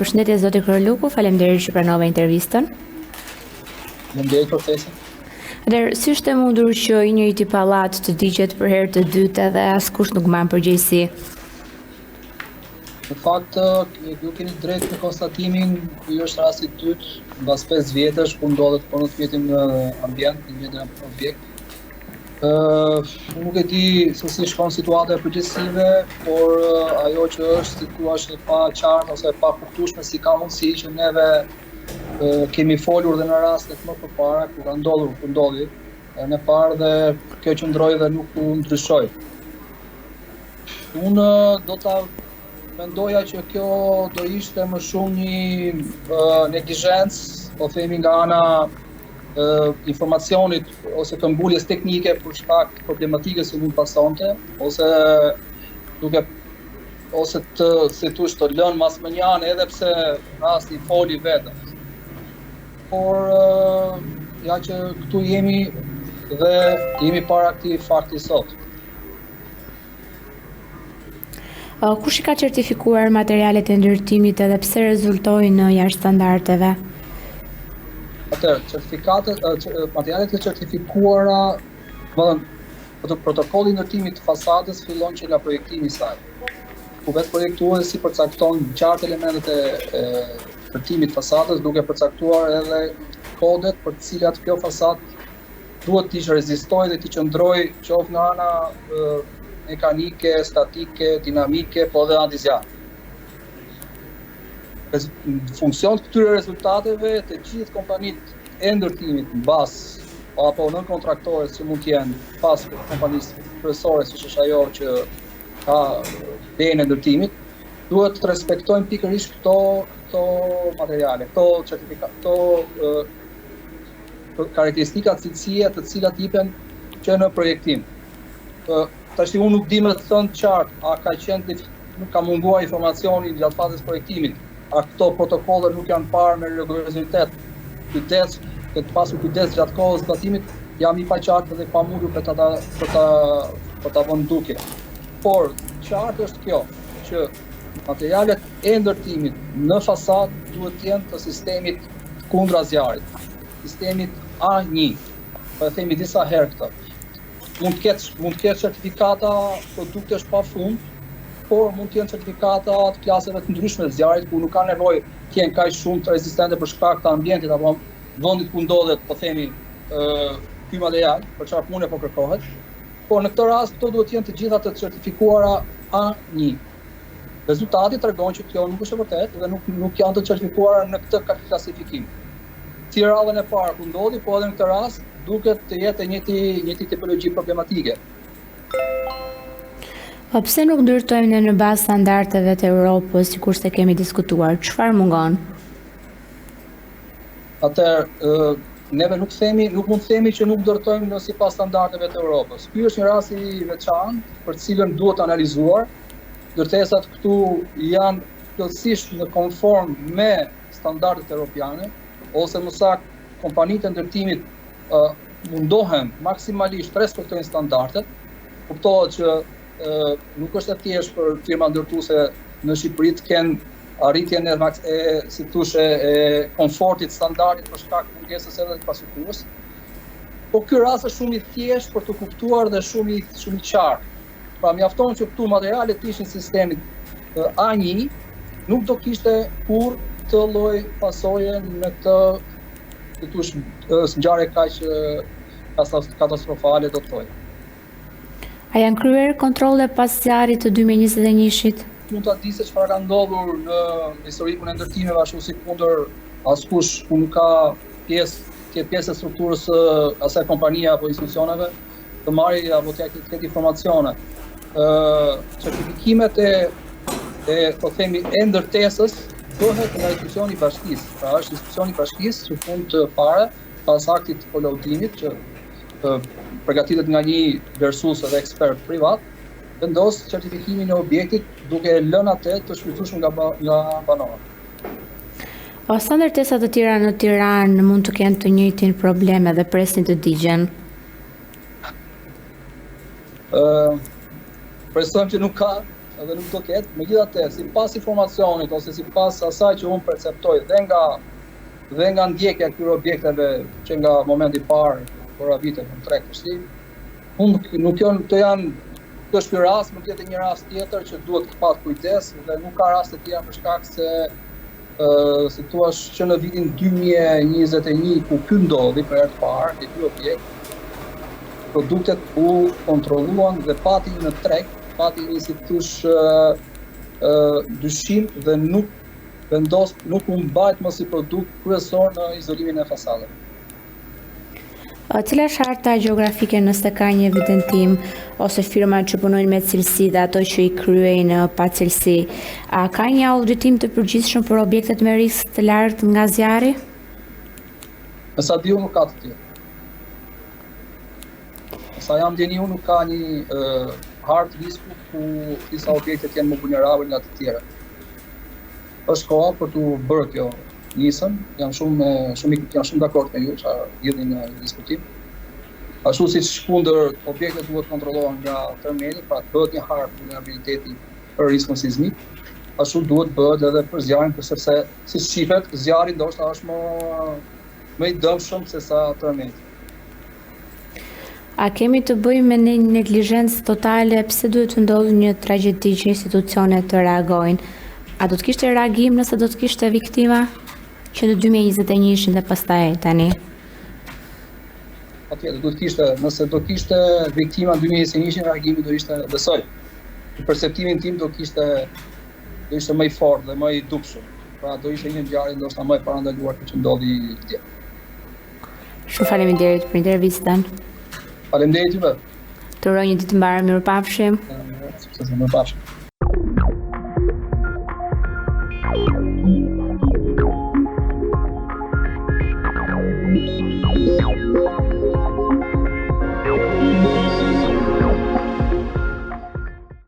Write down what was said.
Përshëndetje zoti Kroluku, faleminderit që pranove intervistën. Faleminderit për ftesën. Atëherë, si është e mundur që i njëjti pallat të digjet për herë të dytë dhe askush nuk marr përgjegjësi? Në fakt, ju keni drejt në konstatimin, ky është rasti i dytë mbas 5 vjetësh ku ndodhet po në të njëjtin ambient, në njëjtin objekt. Nuk e di se si shkon situata e përgjithësive, por ajo që është si thua e pa qartë ose e pa kuptueshme si ka mundësi që neve kemi folur dhe në rastet më përpara kur ka ndodhur, kur ndodhi, në parë dhe kjo qëndroi dhe nuk u ndryshoi. Unë do ta mendoja që kjo do ishte më shumë një neglizhencë, po themi nga ana informacionit ose të mbuljes teknike për shkak të problematikës që mund pasonte, ose të lënë masmenjan edhe pse rasti foli vetëm. Por ja që këtu jemi dhe jemi para këtij fakti sot. Kush i ka certifikuar materialet e ndërtimit edhe pse rezultojnë jashtë standardeve? Atëherë, materialet e certifikuara, protokolli i ndërtimit të fasadës fillon që nga projektimi i saj. Ku vetë projektuesi përcakton qartë elementet e ndërtimit të fasadës, duke përcaktuar edhe kodet për të cilat kjo fasadë duhet të rezistojë dhe të qëndrojë qoftë nga ana mekanike, statike, dinamike, po dhe antizjarr. Funksion të këtyre rezultateve të gjithë kompanitë e ndërtimit mbas apo nën kontraktores që mund të jenë pas kompanisë kryesore, siç është ajo që ka lejen e ndërtimit, duhet të respektojnë pikërisht këto materiale, këto certifikate, këto karakteristika cilësie të cilat jepen që në projektim. Tash unë nuk di më të thënë qartë, nuk ka munguar informacioni gjatë fazës projektimit, a këto protokolle nuk janë parë me rigorozitet, të pasur kujdes gjatë kohës zbatimit, jam i paqartë dhe pa mundur për ta vënë duke. Por qartë është kjo, që materialet e ndërtimit në fasadë duhet të jenë të sistemit kundra zjarrit, sistemit A1. Po e themi disa herë këtë. Mund të ketë certifikata produktesh pafund, por mund të jenë certifikata të klaseve të ndryshme të zjarrit ku nuk ka nevojë të jenë kaq shumë të rezistente për shkak të ambientit apo vendit ku ndodhet, po themi, ky material, për çfarë pune po kërkohet. Por në këtë rast këto duhet të jenë të gjitha të certifikuara A1. Rezultati tregon që kjo nuk është e vërtetë dhe nuk janë të certifikuara në këtë klasifikim. Si radhën e parë ku ndodhi, po edhe në këtë rast duket të jetë njëti tipologji problematike. Pse nuk ndërtojmë në bazë standardeve të Europës, sikur se kemi diskutuar? Çfarë mungon? Atëherë, neve nuk mund të themi që nuk ndërtojmë në sipas standardeve të Europës. Ky është një rast i veçantë për cilën duhet analizuar. Ndërtesat këtu janë plotësisht në konform me standardet europiane, ose më saktë, kompanitë e ndërtimit mundohen maksimalisht të respektojnë standardet. Kuptohet që nuk është e thjeshtë për firma ndërtuese në Shqipëri të kenë arritjen e komfortit standardit për shkak të mungesës edhe të pasukurës. Po ky rast është shumë i thjeshtë për të kuptuar dhe shumë i qartë. Pra mjafton që këtu materialet ishin sistemit A1, nuk do kishte kur të lloj pasoje në këtë ngjarje kaq katastrofale, do të thojë. A janë kryer kontrolle pas zjarrit të 2021-shit? Mund ta di se çfarë ka ndodhur në historikun e ndërtimeve, ashtu si kundër askush ku nuk ka pjesë e strukturës asaj kompanie apo institucioneve të marrë apo të ketë informacione. Certifikimet po themi e ndërtesës bëhet nga institucioni i bashkisë. Pra është institucioni i bashkisë që fund të parë pas aktit të kolaudimit që përgatitet nga një vlerësues dhe ekspert privat, vendos certifikimin e objektit duke lënë atë të shfrytzueshëm nga banorët. Sa ndërtesa të tjera në Tiranë mund të kenë të njëjtin problem dhe presin të digjen? Presojmë që nuk ka, edhe nuk do ketë, megjithatë, sipas informacionit ose sipas asaj që unë perceptoj dhe nga ndjekja këtyre objekteve që nga momenti i parë për vite në treg përsi, nuk janë kjo është ky rast, nuk jetë një rast tjetër që duhet të pat kujdes dhe nuk ka raste tjera për shkak se si thua që në vitin 2021 ku ky ndodhi për herë të parë, ky objekt, produktet u kontrolluan dhe pati në treg, pati një si thosh dyshim dhe nuk u mbajt më si produkt kryesor në izolimin e fasadeve. Cila është harta gjeografike nëse ka një evidentim ose firma që punojnë me cilësi dhe ato që i kryejnë pa cilësi, a ka një auditim të përgjithshëm për objektet me risk të lartë nga zjarri? Me sa di unë nuk ka të tjerë. Me sa jam djeni unë nuk ka një hartë risku ku disa objektet janë më vulnerabël nga të tjera. Është koha për të bërë kjo nisëm, jam shumë dakord me ju që gjithni në diskutim. Ashtu si shkundër objektet duhet kontrollohen nga tërmeni, pra të bëhet një hartë vulnerabiliteti për rrezikun sismik, ashtu duhet bëhet edhe për zjarrin, sepse si shifet, zjarri ndoshta është më i dëmshëm se sa tërmeti. A kemi të bëjmë me një neglizhencë totale pse duhet të ndodhë një tragjedi që institucionet të reagojnë? A do të kishte reagim nëse do të kishte viktima? Që në 2021 ishin dhe pastaj tani. Patjetër, nëse do kishte viktima në 2021, reagimi do ishte, besoj, në perceptimin tim do ishte më i fortë dhe më i dukshëm. Pra do ishte një ngjarje ndoshta më e parandaluar që ndodhi dje. Shumë faleminderit për intervistën. Faleminderit juve. Të uroj një ditë të mbarë, mirupafshim. Mirupafshim.